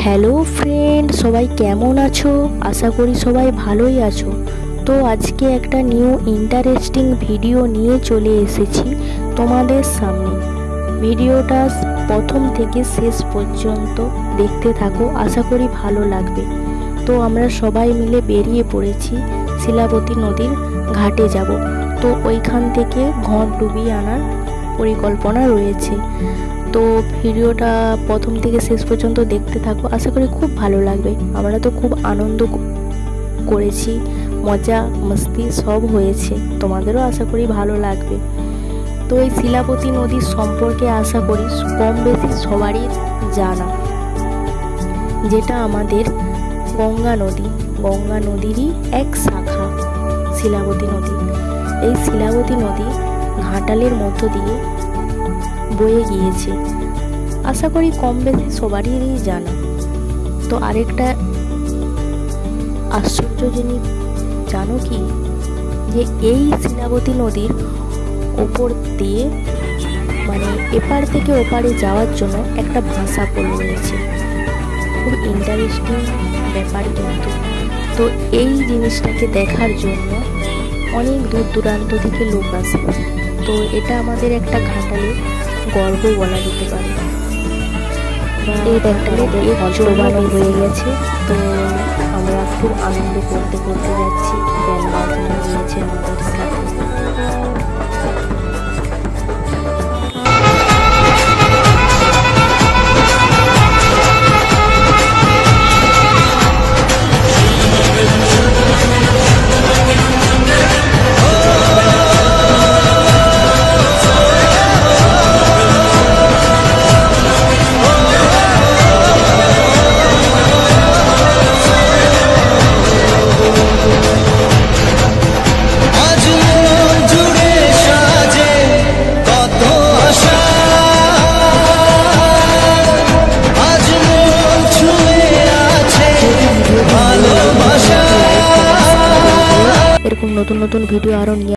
Hello friend, সবাই কেমন আছো? আশা করি সবাই ভালোই আছো। তো আজকে একটা নিউ ইন্টারেস্টিং ভিডিও নিয়ে চলে এসেছি তোমাদের সামনে। ভিডিওটা প্রথম থেকে শেষ পর্যন্ত দেখতে থাকো, আশা করি ভালো লাগবে। তো আমরা সবাই মিলে বেরিয়ে পড়েছি শিলাবতী নদীর ঘাটে যাব। তো ওইখান থেকে ঘট ডুবিয়ে আনার পরিকল্পনা রয়েছে। তো ভিডিওটা প্রথম থেকে শেষ পর্যন্ত দেখতে থাকো, আশা করি খুব ভালো লাগবে। আমরা তো খুব আনন্দ করেছি, মজা মস্তি সব হয়েছে, তোমাদেরও আশা করি ভালো লাগবে। তো এই শিলাবতী নদীর সম্পর্কে আশা করি কম বেশি সবারই জানা, যেটা আমাদের গঙ্গা নদীরই এক শাখা শিলাবতী নদী। এই শিলাবতী নদী ঘাটালের মধ্য দিয়ে বয়ে গিয়েছে, আশা করি কম বেশি সবারই জানা। তো আরেকটা আশ্চর্য জিনিস জানো কি, যে এই শিলাবতী নদীর ওপর দিয়ে মানে এপার থেকে ওপারে যাওয়ার জন্য একটা ভাষা পড়ে রয়েছে। খুব ইন্টারেস্টিং ব্যাপার কিন্তু। তো এই জিনিসটাকে দেখার জন্য অনেক দূর দূরান্ত থেকে লোক আসে। তো এটা আমাদের একটা ঘাটালে গর্ব বলা যেতে পারে। এই ঘাটালে জমানো হয়ে গেছে। তো আমরা খুব আনন্দ করতে করতে যাচ্ছি, ব্যান্ড বাজনা রয়েছে আমাদের সাথে। এরকম নতুন নতুন ভিডিও আরো নিয়ে